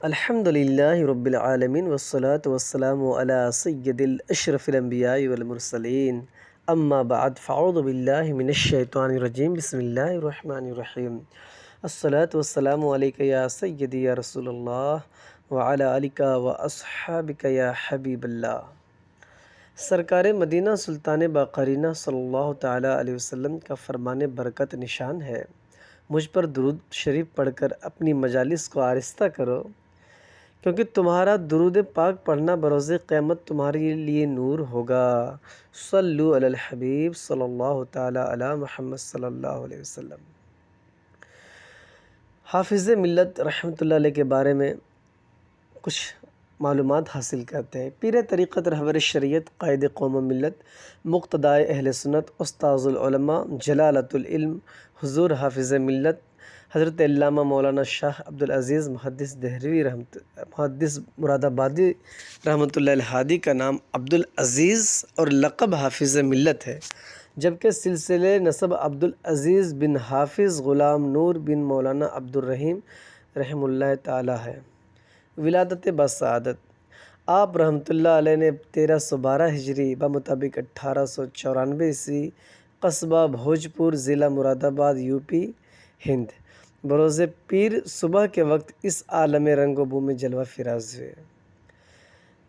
الحمد للہ رب العالمین والصلاة والسلام علی سید الاشرف الانبیاء والمرسلین اما بعد فاعوذ باللہ من الشیطان الرجیم بسم اللہ الرحمن الرحیم الصلاة والسلام علیک یا سیدی یا رسول اللہ وعلی آلک واصحابک یا حبیب اللہ۔ سرکار مدینہ سلطان باقرینہ صلی اللہ تعالیٰ علیہ وسلم کا فرمان برکت نشان ہے، مجھ پر درود شریف پڑھ کر اپنی مجالس کو آرستہ کرو، کیونکہ تمہارا درود پاک پڑھنا بروز قیامت تمہارے لیے نور ہوگا۔ صلو علی الحبیب صلی اللہ تعالیٰ علی محمد صلی اللہ علیہ وسلم۔ حافظ ملت رحمۃ اللہ علیہ کے بارے میں کچھ معلومات حاصل کرتے ہیں۔ پیر طریقت رہبر شریعت، قائد قوم و ملت، مقتدائے اہل سنت، استاذ العلماء، جلالۃ العلم، حضور حافظ ملت حضرت علامہ مولانا شاہ عبدالعزیز محدث دہلوی محدث مراد آبادی رحمۃ اللہ الہادی کا نام عبدالعزیز اور لقب حافظ ملت ہے، جبکہ سلسلہ نسب عبدالعزیز بن حافظ غلام نور بن مولانا عبدالرحیم رحمہ اللہ تعالی ہے۔ ولادت بسعادت، آپ رحمۃ اللہ علیہ نے 1312 ہجری بمطابق 1894 عیسوی قصبہ بھوجپور ضلع مراد آباد یو پی ہند بروز پیر صبح کے وقت اس عالم رنگ و بو میں جلوہ فراز ہوئے۔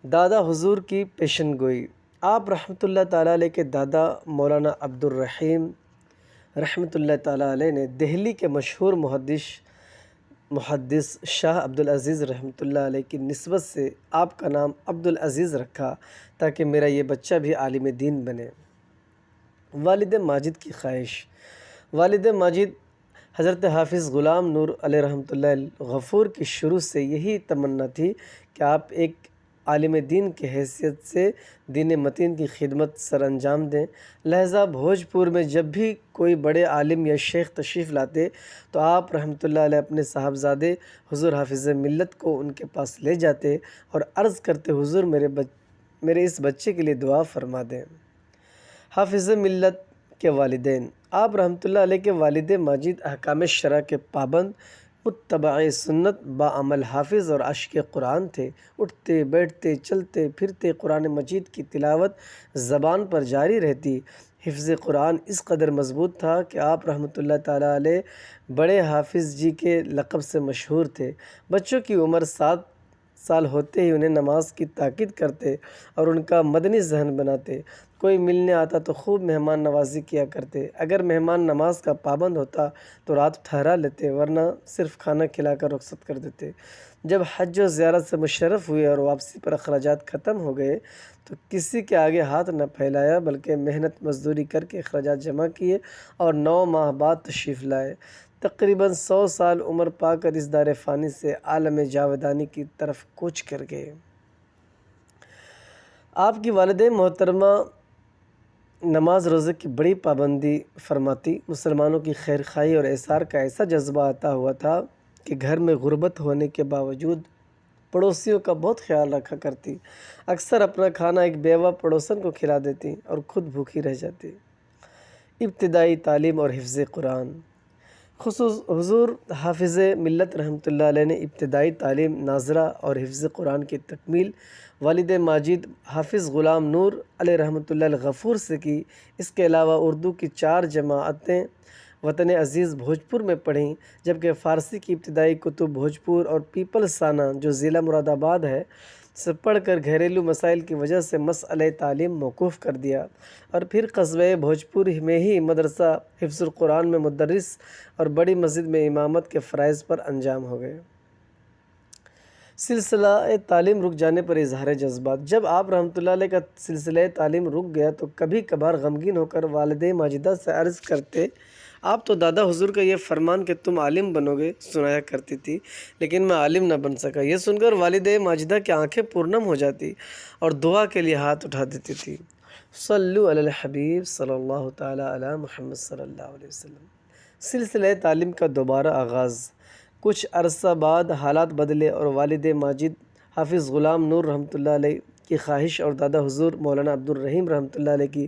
دادا حضور کی پیشن گوئی، آپ رحمۃ اللہ تعالیٰ علیہ کے دادا مولانا عبدالرحیم رحمۃ اللہ تعالیٰ علیہ نے دہلی کے مشہور محدث شاہ عبدالعزیز رحمۃ اللہ علیہ کی نسبت سے آپ کا نام عبدالعزیز رکھا تاکہ میرا یہ بچہ بھی عالم دین بنے۔ والد ماجد کی خواہش، والد ماجد حضرت حافظ غلام نور علیہ رحمۃ اللہ غفور کی شروع سے یہی تمنا تھی کہ آپ ایک عالم دین کی حیثیت سے دین متین کی خدمت سر انجام دیں، لہذا بھوجپور میں جب بھی کوئی بڑے عالم یا شیخ تشریف لاتے تو آپ رحمۃ اللہ علیہ اپنے صاحبزادے حضور حافظ ملت کو ان کے پاس لے جاتے اور عرض کرتے، حضور میرے اس بچے کے لیے دعا فرما دیں۔ حافظ ملت کے والدین، آپ رحمۃ اللہ علیہ کے والد ماجد احکام شرع کے پابند، متبع سنت، باعمل حافظ اور عاشق قرآن تھے۔ اٹھتے بیٹھتے چلتے پھرتے قرآن مجید کی تلاوت زبان پر جاری رہتی۔ حفظ قرآن اس قدر مضبوط تھا کہ آپ رحمۃ اللہ تعالیٰ علیہ بڑے حافظ جی کے لقب سے مشہور تھے۔ بچوں کی عمر 7 سال ہوتے ہی انہیں نماز کی تاکید کرتے اور ان کا مدنی ذہن بناتے۔ کوئی ملنے آتا تو خوب مہمان نوازی کیا کرتے۔ اگر مہمان نماز کا پابند ہوتا تو رات ٹھہرا لیتے، ورنہ صرف کھانا کھلا کر رخصت کر دیتے۔ جب حج و زیارت سے مشرف ہوئے اور واپسی پر اخراجات ختم ہو گئے تو کسی کے آگے ہاتھ نہ پھیلایا، بلکہ محنت مزدوری کر کے اخراجات جمع کیے اور 9 ماہ بعد تشریف لائے۔ تقریباً 100 سال عمر پا کر اس دار فانی سے عالم جاودانی کی طرف کوچ کر گئے۔ آپ کی والدہ محترمہ نماز روزے کی بڑی پابندی فرماتی، مسلمانوں کی خیر خواہی اور احسار کا ایسا جذبہ عطا ہوا تھا کہ گھر میں غربت ہونے کے باوجود پڑوسیوں کا بہت خیال رکھا کرتی۔ اکثر اپنا کھانا ایک بیوہ پڑوسن کو کھلا دیتی اور خود بھوکی رہ جاتی۔ ابتدائی تعلیم اور حفظ قرآن، حضور حافظ ملت رحمۃ اللہ علیہ نے ابتدائی تعلیم ناظرہ اور حفظ قرآن کی تکمیل والد ماجد حافظ غلام نور علیہ رحمۃ اللہ الغفور سے کی۔ اس کے علاوہ اردو کی 4 جماعتیں وطن عزیز بھوجپور میں پڑھیں، جبکہ فارسی کی ابتدائی کتب بھوجپور اور پیپل سانہ جو ضلع مراد آباد ہے سے پڑھ کر گھریلو مسائل کی وجہ سے مسئلہ تعلیم موقوف کر دیا، اور پھر قصبہ بھوجپور میں ہی مدرسہ حفظ القرآن میں مدرس اور بڑی مسجد میں امامت کے فرائض پر انجام ہو گئے۔ سلسلہ تعلیم رک جانے پر اظہار جذبات، جب آپ رحمۃ اللہ علیہ کا سلسلہ تعلیم رک گیا تو کبھی کبھار غمگین ہو کر والدہ ماجدہ سے عرض کرتے، آپ تو دادا حضور کا یہ فرمان کہ تم عالم بنو گے سنایا کرتی تھی، لیکن میں عالم نہ بن سکا۔ یہ سن کر والدہ ماجدہ کی آنکھیں پرنم ہو جاتی اور دعا کے لیے ہاتھ اٹھا دیتی تھی۔ صلو علی الحبیب صلی اللہ تعالیٰ علی محمد صلی اللہ علیہ وسلم۔ سلسلہ تعلیم کا دوبارہ آغاز، کچھ عرصہ بعد حالات بدلے اور والد ماجد حافظ غلام نور رحمۃ اللہ علیہ کی خواہش اور دادا حضور مولانا عبدالرحیم رحمۃ اللہ علیہ کی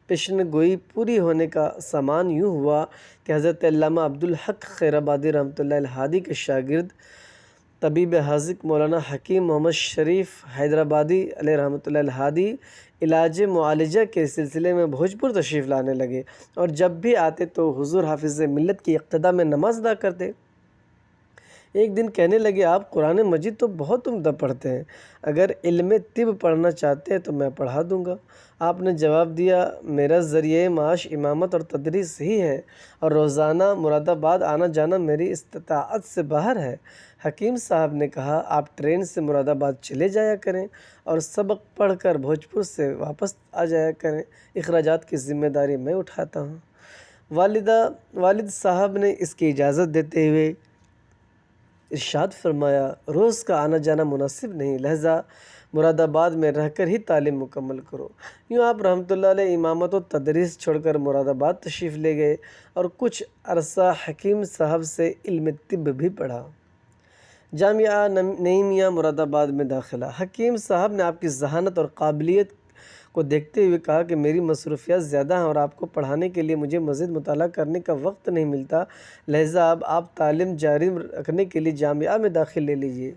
پیشن گوئی پوری ہونے کا سامان یوں ہوا کہ حضرت علامہ عبدالحق خیر آبادی رحمۃ اللہ الہادی کے شاگرد طبیب حاذق مولانا حکیم محمد شریف حیدرآبادی علیہ رحمۃ اللہ الہادی علاج معالجہ کے سلسلے میں بھوجپور تشریف لانے لگے، اور جب بھی آتے تو حضور حافظ ملت کی اقتدا میں نماز ادا کرتے۔ ایک دن کہنے لگے، آپ قرآن مجید تو بہت عمدہ پڑھتے ہیں، اگر علم طب پڑھنا چاہتے ہیں تو میں پڑھا دوں گا۔ آپ نے جواب دیا، میرا ذریعہ معاش امامت اور تدریس ہی ہے، اور روزانہ مراد آباد آنا جانا میری استطاعت سے باہر ہے۔ حکیم صاحب نے کہا، آپ ٹرین سے مراد آباد چلے جایا کریں اور سبق پڑھ کر بھوجپور سے واپس آ جایا کریں، اخراجات کی ذمہ داری میں اٹھاتا ہوں۔ والد صاحب نے اس کی اجازت دیتے ہوئے ارشاد فرمایا، روز کا آنا جانا مناسب نہیں، لہذا مراد آباد میں رہ کر ہی تعلیم مکمل کرو۔ یوں آپ رحمۃ اللہ علیہ امامت و تدریس چھوڑ کر مراد آباد تشریف لے گئے اور کچھ عرصہ حکیم صاحب سے علم طب بھی پڑھا۔ جامعہ نعیمیہ مراد آباد میں داخلہ۔ حکیم صاحب نے آپ کی ذہانت اور قابلیت کو دیکھتے ہوئے کہا کہ میری مصروفیات زیادہ ہیں اور آپ کو پڑھانے کے لیے مجھے مزید مطالعہ کرنے کا وقت نہیں ملتا، لہذا اب آپ تعلیم جاری رکھنے کے لیے جامعہ میں داخل لے لیجئے۔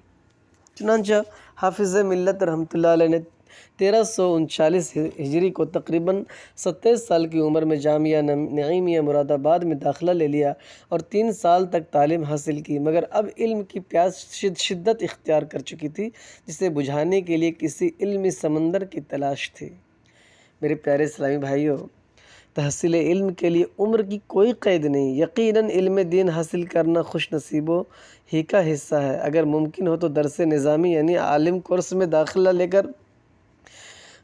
چنانچہ حافظ ملت رحمۃ اللہ علیہ نے 1339 ہجری کو تقریباً 27 سال کی عمر میں جامعہ نعیمیہ مراد آباد میں داخلہ لے لیا اور 3 سال تک تعلیم حاصل کی، مگر اب علم کی پیاس شدت اختیار کر چکی تھی، جسے بجھانے کے لیے کسی علمی سمندر کی تلاش تھی۔ میرے پیارے اسلامی بھائیوں، تحصیل علم کے لیے عمر کی کوئی قید نہیں۔ یقیناً علم دین حاصل کرنا خوش نصیبوں ہی کا حصہ ہے۔ اگر ممکن ہو تو درس نظامی یعنی عالم کورس میں داخلہ لے کر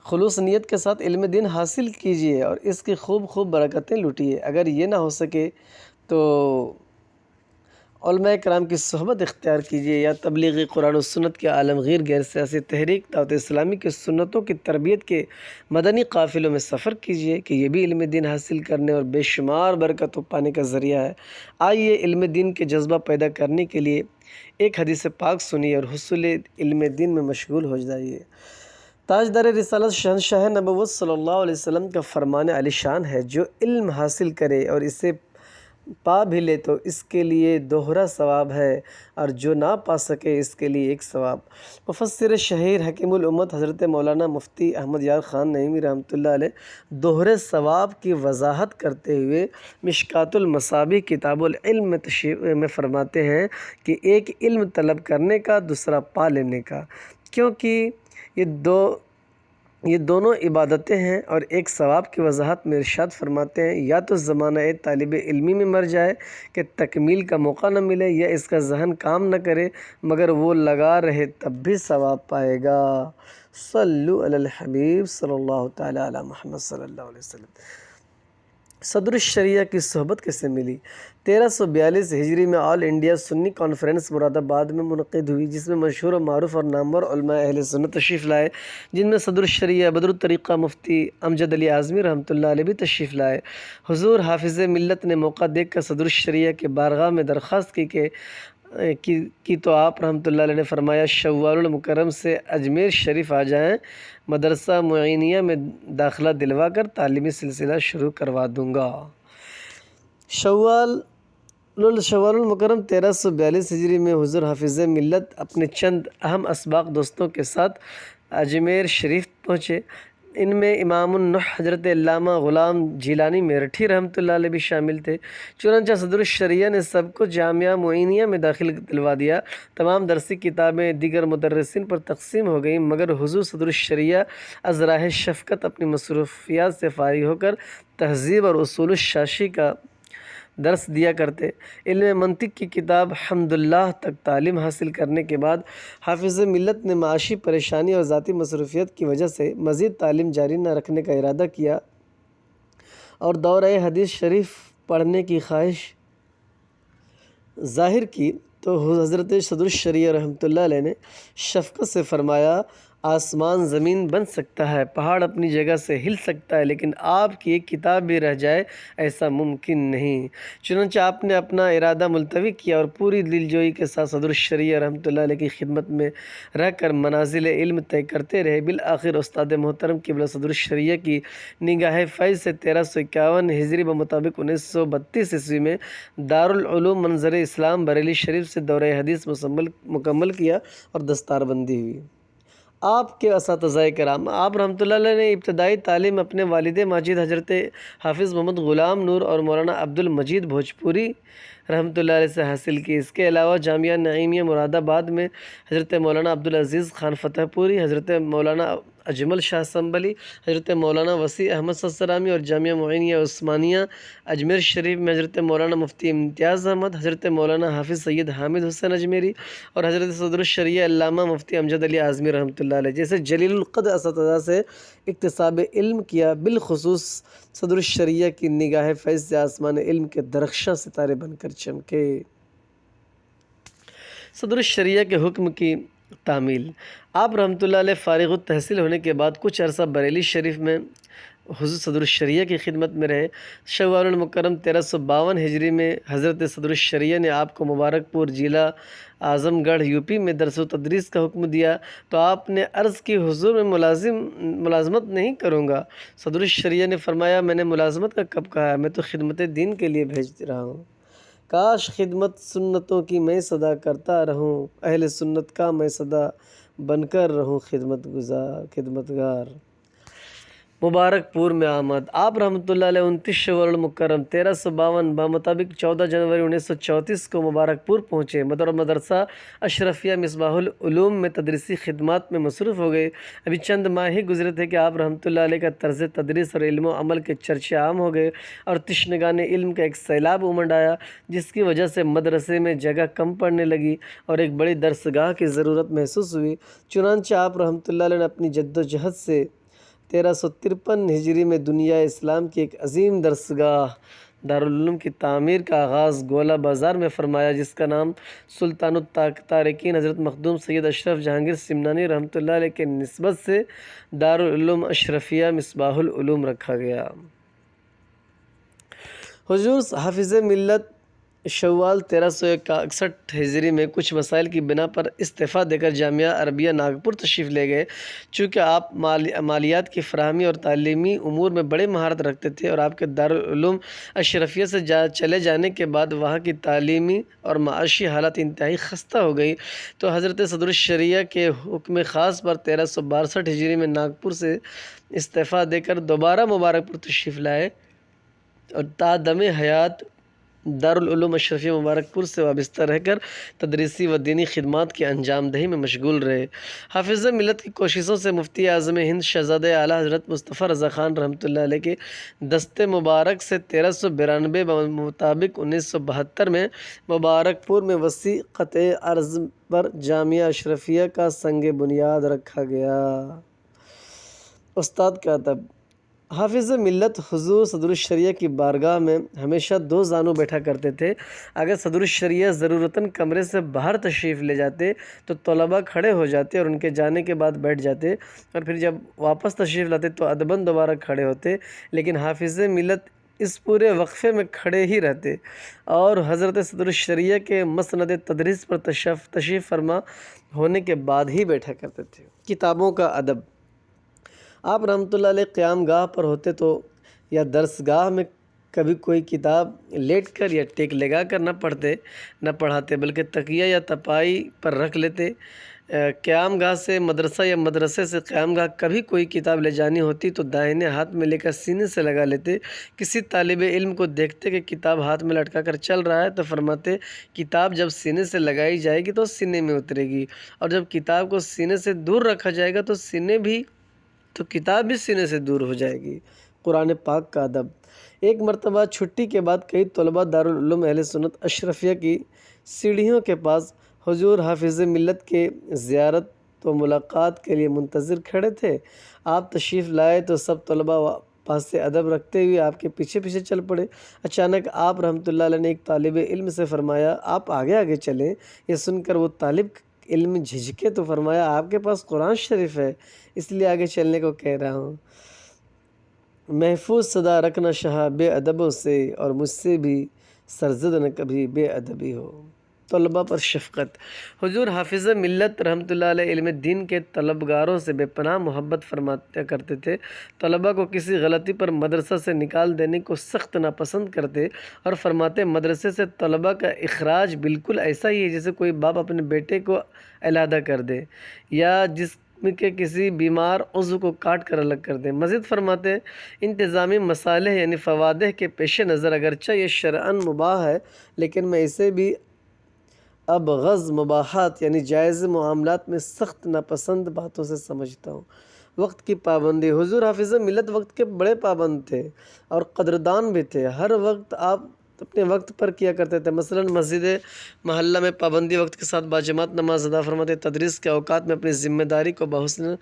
خلوص نیت کے ساتھ علم دین حاصل کیجیے اور اس کی خوب برکتیں لوٹیے۔ اگر یہ نہ ہو سکے تو علماء کرام کی صحبت اختیار کیجیے یا تبلیغ قرآن و سنت کے عالمگیر غیر سیاسی تحریک دعوت اسلامی کی سنتوں کی تربیت کے مدنی قافلوں میں سفر کیجیے کہ یہ بھی علم دین حاصل کرنے اور بے شمار برکتوں پانے کا ذریعہ ہے۔ آئیے علم دین کے جذبہ پیدا کرنے کے لیے ایک حدیث پاک سنیے اور حصول علم دین میں مشغول ہو جائیے۔ تاجدار رسالت شہنشاہ نبوت صلی اللہ علیہ وسلم کا فرمان عالی شان ہے، جو علم حاصل کرے اور اسے پا بھی لے تو اس کے لیے دوہرا ثواب ہے، اور جو نہ پا سکے اس کے لیے ایک ثواب۔ مفسر شہیر حکیم الامت حضرت مولانا مفتی احمد یار خان نعیمی رحمۃ اللہ علیہ دوہرے ثواب کی وضاحت کرتے ہوئے مشکوٰۃ المصابیح کتاب العلم میں فرماتے ہیں کہ ایک علم طلب کرنے کا، دوسرا پا لینے کا، کیونکہ یہ دونوں عبادتیں ہیں، اور ایک ثواب کی وضاحت میں ارشاد فرماتے ہیں، یا تو زمانہ طالب علمی میں مر جائے کہ تکمیل کا موقع نہ ملے، یا اس کا ذہن کام نہ کرے مگر وہ لگا رہے تب بھی ثواب پائے گا۔ صلو علی الحبیب صلی اللہ تعالی علی محمد صلی اللہ علیہ وسلم۔ صدر الشریعہ کی صحبت کیسے ملی؟ 1342 ہجری میں آل انڈیا سنی کانفرنس مراد آباد میں منعقد ہوئی، جس میں مشہور و معروف اور نامور علماء اہل سنت تشریف لائے، جن میں صدر الشریعہ بدر الطریقہ مفتی امجد علی اعظمی رحمۃ اللہ علیہ بھی تشریف لائے۔ حضور حافظ ملت نے موقع دیکھ کر صدر الشریعہ کے بارگاہ میں درخواست کی تو آپ رحمۃ اللہ علیہ نے فرمایا، شوال المکرم سے اجمیر شریف آ جائیں، مدرسہ معینیہ میں داخلہ دلوا کر تعلیمی سلسلہ شروع کروا دوں گا۔ شوال المکرم 1342 ہجری میں حضور حافظ ملت اپنے چند اہم اسباق دوستوں کے ساتھ اجمیر شریف پہنچے۔ ان میں امام النحو حضرت علامہ غلام جیلانی میرٹھی رحمۃ اللہ علیہ بھی شامل تھے۔ چنانچہ صدر الشریعہ نے سب کو جامعہ معینیہ میں داخل دلوا دیا۔ تمام درسی کتابیں دیگر مدرسین پر تقسیم ہو گئیں، مگر حضور صدر الشریعہ از راہ شفقت اپنی مصروفیات سے فارغ ہو کر تہذیب اور اصول الشاشی کا درس دیا کرتے۔ علم منطق کی کتاب حمداللہ تک تعلیم حاصل کرنے کے بعد حافظ ملت نے معاشی پریشانی اور ذاتی مصروفیت کی وجہ سے مزید تعلیم جاری نہ رکھنے کا ارادہ کیا اور دورہ حدیث شریف پڑھنے کی خواہش ظاہر کی، تو حضرت صدر الشریعہ رحمۃ اللہ علیہ نے شفقت سے فرمایا، آسمان زمین بن سکتا ہے، پہاڑ اپنی جگہ سے ہل سکتا ہے، لیکن آپ کی ایک کتاب بھی رہ جائے ایسا ممکن نہیں۔ چنانچہ آپ نے اپنا ارادہ ملتوی کیا اور پوری دلجوئی کے ساتھ صدر الشریعہ رحمۃ اللہ علیہ کی خدمت میں رہ کر منازل علم طے کرتے رہے۔ بالآخر استاد محترم قبلہ صدر الشریعہ کی نگاہ فیض سے 1351 ہجری بمطابق 1932 عیسوی میں دارالعلوم منظر اسلام بریلی شریف سے دورہ حدیث مکمل کیا اور دستار بندی ہوئی۔ آپ کے اساتذہ کرام، آپ رحمۃ اللہ علیہ نے ابتدائی تعلیم اپنے والد ماجد حضرت حافظ محمد غلام نور اور مولانا عبد المجید بھوجپوری رحمۃ اللہ علیہ سے حاصل کی۔ اس کے علاوہ جامعہ نعیمیہ مراد آباد میں حضرت مولانا عبدالعزیز خان فتح پوری، حضرت مولانا اجمل شاہ سنبھلی، حضرت مولانا وسیع احمد سسرامی اور جامعہ معینیہ عثمانیہ اجمیر شریف میں حضرت مولانا مفتی امتیاز احمد، حضرت مولانا حافظ سید حامد حسین اجمیری اور حضرت صدر الشریعہ علامہ مفتی امجد علی اعظمی رحمۃ اللہ علیہ جیسے جلیل القدر اساتذہ سے اکتساب علم کیا۔ بالخصوص صدر الشریعہ کی نگاہ فیض سے آسمان علم کے درخشاں ستارے بن کر چمکے۔ صدر الشریعہ کے حکم کی تعمیل۔ آپ رحمۃ اللہ علیہ فارغ التحصیل ہونے کے بعد کچھ عرصہ بریلی شریف میں حضور صدر الشریعہ کی خدمت میں رہے۔ شوال المکرم 1352 ہجری میں حضرت صدر الشریعہ نے آپ کو مبارک پور ضلع اعظم گڑھ یوپی میں درس و تدریس کا حکم دیا تو آپ نے عرض کی حضور میں ملازمت نہیں کروں گا۔ صدر الشریعہ نے فرمایا میں نے ملازمت کا کب کہا ہے، میں تو خدمت دین کے لیے بھیج رہا ہوں۔ کاش خدمت سنتوں کی میں صدا کرتا رہوں، اہل سنت کا میں صدا بن کر رہوں خدمتگار۔ مبارک پور میں آمد۔ آپ رحمۃ اللہ علیہ 29 شوال المکرم 1352 بمطابق 14 جنوری 1934 کو مبارک پور پہنچے۔ مدرسہ اشرفیہ مصباح العلوم میں تدریسی خدمات میں مصروف ہو گئے۔ ابھی چند ماہ ہی گزرے تھے کہ آپ رحمۃ اللہ علیہ کا طرز تدریس اور علم و عمل کے چرچے عام ہو گئے اور تشنگان علم کا ایک سیلاب امنڈ آیا، جس کی وجہ سے مدرسے میں جگہ کم پڑنے لگی اور ایک بڑی درسگاہ کی ضرورت محسوس ہوئی۔ چنانچہ آپ رحمۃ اللہ علیہ نے اپنی جد و جہد سے 1353 ہجری میں دنیا اسلام کی ایک عظیم درسگاہ دارالعلوم کی تعمیر کا آغاز گولہ بازار میں فرمایا، جس کا نام سلطان التارکین حضرت مخدوم سید اشرف جہانگیر سمنانی رحمۃ اللہ علیہ کے نسبت سے دارالعلوم اشرفیہ مصباح العلوم رکھا گیا۔ حضور حافظ ملت شوال 1361 ہجری میں کچھ مسائل کی بنا پر استعفیٰ دے کر جامعہ عربیہ ناگپور تشریف لے گئے۔ چونکہ آپ مالیات کی فراہمی اور تعلیمی امور میں بڑے مہارت رکھتے تھے اور آپ کے دارالعلوم اشرفیہ سے چلے جانے کے بعد وہاں کی تعلیمی اور معاشی حالت انتہائی خستہ ہو گئی، تو حضرت صدر الشریعہ کے حکم خاص پر 1362 ہجری میں ناگپور سے استعفیٰ دے کر دوبارہ مبارک پور تشریف لائے اور تا دم حیات دارالعلوم اشرفیہ مبارک پور سے وابستہ رہ کر تدریسی و دینی خدمات کی انجام دہی میں مشغول رہے۔ حافظ ملت کی کوششوں سے مفتی اعظم ہند شہزادہ اعلیٰ حضرت مصطفیٰ رضا خان رحمۃ اللہ علیہ کے دست مبارک سے 1392 بمطابق 1972 میں مبارک پور میں وسیع قطع ارض پر جامعہ اشرفیہ کا سنگ بنیاد رکھا گیا۔ استاد کا ادب۔ حافظ ملت حضور صدر الشریعہ کی بارگاہ میں ہمیشہ دو زانو بیٹھا کرتے تھے۔ اگر صدر الشریعہ ضرورتاً کمرے سے باہر تشریف لے جاتے تو طلباء کھڑے ہو جاتے اور ان کے جانے کے بعد بیٹھ جاتے، اور پھر جب واپس تشریف لاتے تو ادباً دوبارہ کھڑے ہوتے، لیکن حافظ ملت اس پورے وقفے میں کھڑے ہی رہتے اور حضرت صدر الشریعہ کے مسند تدریس پر تشریف فرما ہونے کے بعد ہی بیٹھا کرتے تھے۔ کتابوں کا ادب۔ آپ رحمۃ اللہ علیہ قیام گاہ پر ہوتے تو یا درس گاہ میں کبھی کوئی کتاب لیٹ کر یا ٹیک لگا کر نہ پڑھاتے، بلکہ تکیہ یا تپائی پر رکھ لیتے۔ قیام گاہ سے مدرسہ یا مدرسے سے قیام گاہ کبھی کوئی کتاب لے جانی ہوتی تو دائیں ہاتھ میں لے کر سینے سے لگا لیتے۔ کسی طالب علم کو دیکھتے کہ کتاب ہاتھ میں لٹکا کر چل رہا ہے تو فرماتے کتاب جب سینے سے لگائی جائے گی تو سینے میں اترے گی، اور جب کتاب کو سینے سے دور رکھا جائے گا تو کتاب بھی سینے سے دور ہو جائے گی۔ قرآن پاک کا ادب۔ ایک مرتبہ چھٹی کے بعد کئی طلباء دارالعلوم اہل سنت اشرفیہ کی سیڑھیوں کے پاس حضور حافظ ملت کے زیارت و ملاقات کے لیے منتظر کھڑے تھے۔ آپ تشریف لائے تو سب طلباء پاس سے ادب رکھتے ہوئے آپ کے پیچھے پیچھے چل پڑے۔ اچانک آپ رحمۃ اللہ علیہ نے ایک طالب علم سے فرمایا آپ آگے آگے چلیں۔ یہ سن کر وہ طالب علم جھجکے تو فرمایا آپ کے پاس قرآن شریف ہے، اس لیے آگے چلنے کو کہہ رہا ہوں۔ محفوظ صدا رکھنا شاہ بے ادبوں سے، اور مجھ سے بھی سرزد نہ کبھی بے ادبی ہو۔ طلباء پر شفقت۔ حضور حافظ ملت رحمۃ اللہ علیہ علم دین کے طلبگاروں سے بے پناہ محبت فرمایا کرتے تھے۔ طلباء کو کسی غلطی پر مدرسہ سے نکال دینے کو سخت ناپسند کرتے اور فرماتے مدرسے سے طلباء کا اخراج بالکل ایسا ہی ہے جیسے کوئی باپ اپنے بیٹے کو علیحدہ کر دے یا جس کے کسی بیمار عضو کو کاٹ کر الگ کر دے۔ مزید فرماتے انتظامی مصالح یعنی فوادح کے پیش نظر اگرچہ یہ شرعاً مباح ہے، لیکن میں اسے بھی ابغض مباحات یعنی جائز معاملات میں سخت ناپسند باتوں سے سمجھتا ہوں۔ وقت کی پابندی۔ حضور حافظ ملت وقت کے بڑے پابند تھے اور قدردان بھی تھے۔ ہر وقت آپ اپنے وقت پر کیا کرتے تھے۔ مثلاً مسجد محلہ میں پابندی وقت کے ساتھ باجماعت نماز ادا فرماتے، تدریس کے اوقات میں اپنی ذمہ داری کو بحسن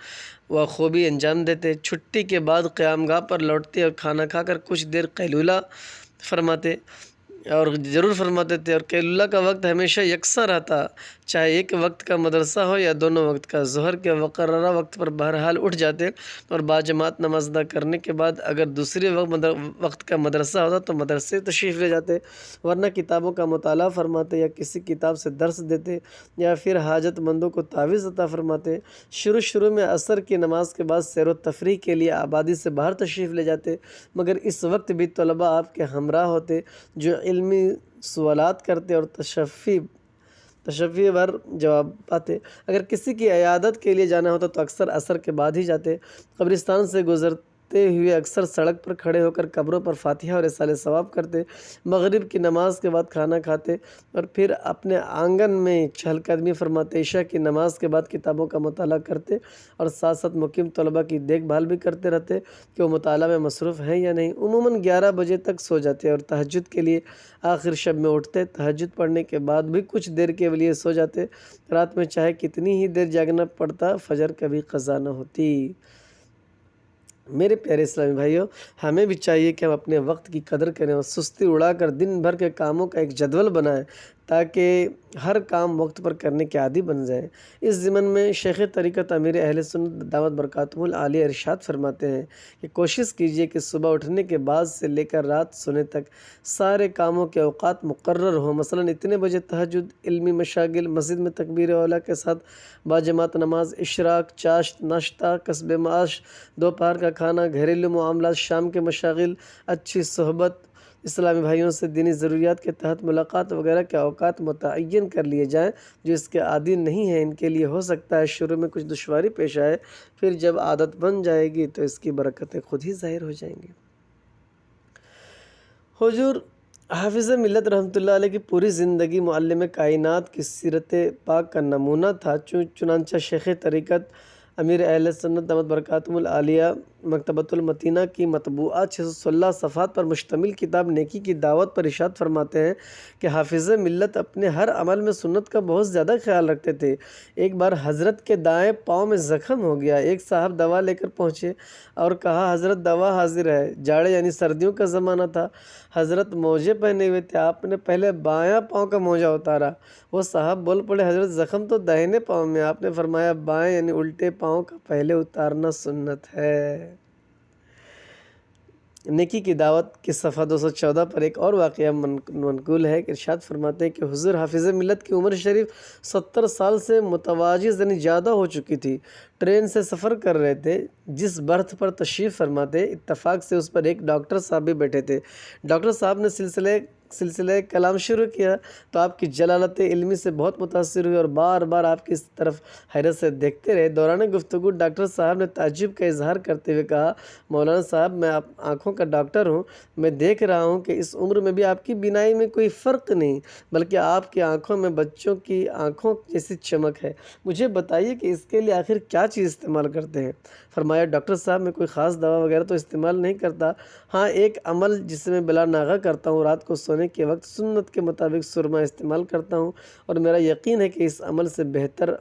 و خوبی انجام دیتے، چھٹی کے بعد قیام گاہ پر لوٹتے اور کھانا کھا کر کچھ دیر قیلولہ فرماتے اور ضرور فرماتے تھے، اور قیلولہ کا وقت ہمیشہ یکساں رہتا، چاہے ایک وقت کا مدرسہ ہو یا دونوں وقت کا۔ ظہر کے مقررہ وقت پر بہرحال اٹھ جاتے اور باجماعت نماز ادا کرنے کے بعد اگر دوسرے وقت کا مدرسہ ہوتا تو مدرسے تشریف لے جاتے، ورنہ کتابوں کا مطالعہ فرماتے یا کسی کتاب سے درس دیتے یا پھر حاجت مندوں کو تعویذ عطا فرماتے۔ شروع میں عصر کی نماز کے بعد سیر و تفریح کے لیے آبادی سے باہر تشریف لے جاتے، مگر اس وقت بھی طلباء آپ کے ہمراہ ہوتے جو علمی سوالات کرتے اور تشفی ور جواب پاتے۔ اگر کسی کی عیادت کے لیے جانا ہوتا تو اکثر عصر کے بعد ہی جاتے۔ قبرستان سے گزرتے ہوئے اکثر سڑک پر کھڑے ہو کر قبروں پر فاتحہ اور اصالہ ثواب کرتے۔ مغرب کی نماز کے بعد کھانا کھاتے اور پھر اپنے آنگن میں چہل قدمی فرماتے، عشاء کی نماز کے بعد کتابوں کا مطالعہ کرتے اور ساتھ ساتھ مقیم طلباء کی دیکھ بھال بھی کرتے رہتے کہ وہ مطالعہ میں مصروف ہیں یا نہیں۔ عموماً 11 بجے تک سو جاتے اور تہجد کے لیے آخر شب میں اٹھتے، تہجد پڑھنے کے بعد بھی کچھ دیر کے لیے سو جاتے۔ رات میں چاہے کتنی ہی دیر جاگنا پڑتا، فجر کبھی قضا نہ ہوتی۔ میرے پیارے اسلامی بھائیوں، ہمیں بھی چاہیے کہ ہم اپنے وقت کی قدر کریں اور سستی اڑا کر دن بھر کے کاموں کا ایک جدول بنائیں تاکہ ہر کام وقت پر کرنے کے عادی بن جائیں۔ اس ضمن میں شیخ طریقت امیر اہل سنت دامت برکاتہم العالیہ ارشاد فرماتے ہیں کہ کوشش کیجیے کہ صبح اٹھنے کے بعد سے لے کر رات سونے تک سارے کاموں کے اوقات مقرر ہوں۔ مثلاً اتنے بجے تہجد، علمی مشاغل، مسجد میں تکبیر اولیٰ کے ساتھ باجماعت نماز، اشراق، چاشت، ناشتہ، کسب معاش، دوپہر کا کھانا، گھریلو معاملات، شام کے مشاغل، اچھی صحبت، اسلامی بھائیوں سے دینی ضروریات کے تحت ملاقات وغیرہ کے اوقات متعین کر لیے جائیں۔ جو اس کے عادی نہیں ہیں ان کے لیے ہو سکتا ہے شروع میں کچھ دشواری پیش آئے، پھر جب عادت بن جائے گی تو اس کی برکتیں خود ہی ظاہر ہو جائیں گی۔ حضور حافظ ملت رحمۃ اللہ علیہ کی پوری زندگی معلم کائنات کی سیرت پاک کا نمونہ تھا۔ چنانچہ شیخ طریقت امیر اہل سنت دامت برکاتہم العالیہ مکتبۃ المتینہ کی مطبوعہ 616 صفحات پر مشتمل کتاب نیکی کی دعوت پر ارشاد فرماتے ہیں کہ حافظ ملت اپنے ہر عمل میں سنت کا بہت زیادہ خیال رکھتے تھے۔ ایک بار حضرت کے دائیں پاؤں میں زخم ہو گیا۔ ایک صاحب دوا لے کر پہنچے اور کہا حضرت دوا حاضر ہے۔ جاڑے یعنی سردیوں کا زمانہ تھا۔ حضرت موجے پہنے ہوئے تھے۔ آپ نے پہلے بایاں پاؤں کا موجہ اتارا۔ وہ صاحب بول پڑے حضرت زخم تو داہنے پاؤں میں۔ آپ نے فرمایا بائیں یعنی الٹے پاؤں کا پہلے اتارنا سنت ہے۔ نیکی کی دعوت کی صفحہ 214 پر ایک اور واقعہ منقول ہے کہ ارشاد فرماتے ہیں کہ حضور حافظ ملت کی عمر شریف 70 سال سے متواجد یعنی زیادہ ہو چکی تھی۔ ٹرین سے سفر کر رہے تھے۔ جس برتھ پر تشریف فرماتے اتفاق سے اس پر ایک ڈاکٹر صاحب بھی بیٹھے تھے۔ ڈاکٹر صاحب نے سلسلہ کلام شروع کیا تو آپ کی جلالت علمی سے بہت متاثر ہوئے اور بار بار آپ کی اس طرف حیرت سے دیکھتے رہے۔ دوران گفتگو ڈاکٹر صاحب نے تعجب کا اظہار کرتے ہوئے کہا مولانا صاحب میں آنکھوں کا ڈاکٹر ہوں، میں دیکھ رہا ہوں کہ اس عمر میں بھی آپ کی بینائی میں کوئی فرق نہیں بلکہ آپ کی آنکھوں میں بچوں کی آنکھوں جیسی چمک ہے۔ مجھے بتائیے کہ اس کے لیے آخر کیا چیز استعمال کرتے ہیں؟ فرمایا ڈاکٹر صاحب میں کوئی خاص دوا وغیرہ تو استعمال نہیں کرتا، ہاں ایک عمل جسے میں بلا ناغہ کرتا ہوں، رات کو سونے کے وقت سنت کے مطابق سرما استعمال کرتا ہوں اور میرا یقین ہے کہ اس عمل سے بہتر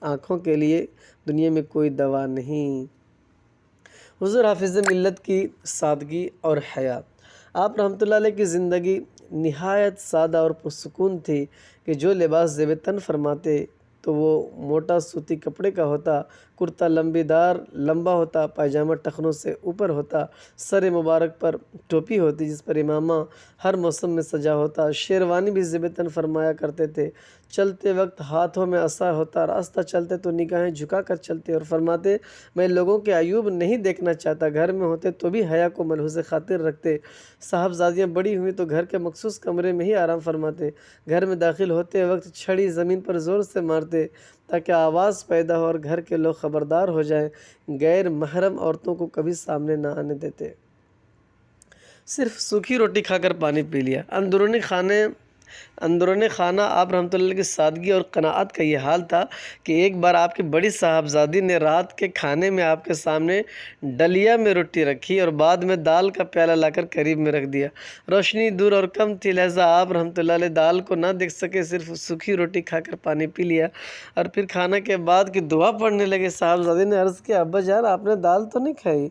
آنکھوں کے لیے دنیا میں کوئی دوا نہیں۔ حضور حافظ ملت کی سادگی اور حیا۔ آپ رحمۃ اللہ علیہ کی زندگی نہایت سادہ اور پرسکون تھی کہ جو لباس زیب تن فرماتے تو وہ موٹا سوتی کپڑے کا ہوتا، کرتا لمبا ہوتا، پائجامہ ٹخنوں سے اوپر ہوتا، سر مبارک پر ٹوپی ہوتی جس پر امامہ ہر موسم میں سجا ہوتا، شیروانی بھی زیب تن فرمایا کرتے تھے، چلتے وقت ہاتھوں میں عصا ہوتا، راستہ چلتے تو نگاہیں جھکا کر چلتے اور فرماتے میں لوگوں کے عیوب نہیں دیکھنا چاہتا، گھر میں ہوتے تو بھی حیا کو ملحوظ خاطر رکھتے، صاحبزادیاں بڑی ہوئیں تو گھر کے مخصوص کمرے میں ہی آرام فرماتے، گھر میں داخل ہوتے وقت چھڑی زمین پر زور سے مارتے تاکہ آواز پیدا ہو اور گھر کے لوگ خبردار ہو جائیں، غیر محرم عورتوں کو کبھی سامنے نہ آنے دیتے، صرف سوکھی روٹی کھا کر پانی پی لیا۔ اندرون خانہ آپ رحمۃ اللہ کی سادگی اور قناعت کا یہ حال تھا کہ ایک بار آپ کی بڑی صاحبزادی نے رات کے کھانے میں آپ کے سامنے ڈلیا میں روٹی رکھی اور بعد میں دال کا پیالہ لا کر قریب میں رکھ دیا۔ روشنی دور اور کم تھی، لہٰذا آپ رحمۃ اللہ علیہ دال کو نہ دیکھ سکے، صرف سوکھی روٹی کھا کر پانی پی لیا اور پھر کھانا کے بعد کی دعا پڑھنے لگے۔ صاحبزادی نے عرض کیا، ابا جان آپ نے دال تو نہیں کھائی؟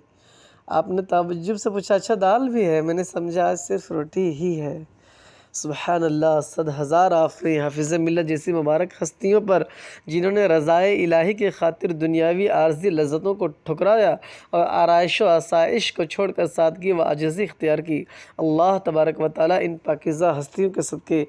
آپ نے تعجب سے پوچھا، اچھا دال بھی ہے؟ میں نے سمجھا آج صرف روٹی ہی ہے۔ سبحان اللہ، 100,000 آفرین حافظ ملت جیسی مبارک ہستیوں پر جنہوں نے رضائے الہی کی خاطر دنیاوی عارضی لذتوں کو ٹھکرایا اور آرائش و آسائش کو چھوڑ کر سادگی و عاجزی اختیار کی۔ اللہ تبارک و تعالیٰ ان پاکیزہ ہستیوں کے صدقے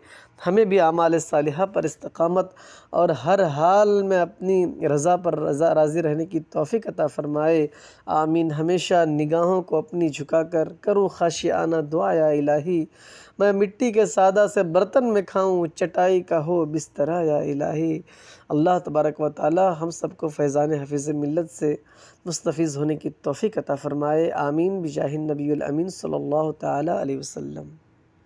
ہمیں بھی اعمال صالحہ پر استقامت اور ہر حال میں اپنی رضا پر راضی رہنے کی توفیق عطا فرمائے، آمین۔ ہمیشہ نگاہوں کو اپنی جھکا کر کروں خاشعانہ دعا، یا الہی میں مٹی کے سادہ سے برتن میں کھاؤں، چٹائی کا ہو بسترا یا الہی۔ اللہ تبارک و تعالی ہم سب کو فیضان حفظ ملت سے مستفیض ہونے کی توفیق عطا فرمائے، آمین، بجاہ النبی الامین صلی اللہ تعالی علیہ وسلم۔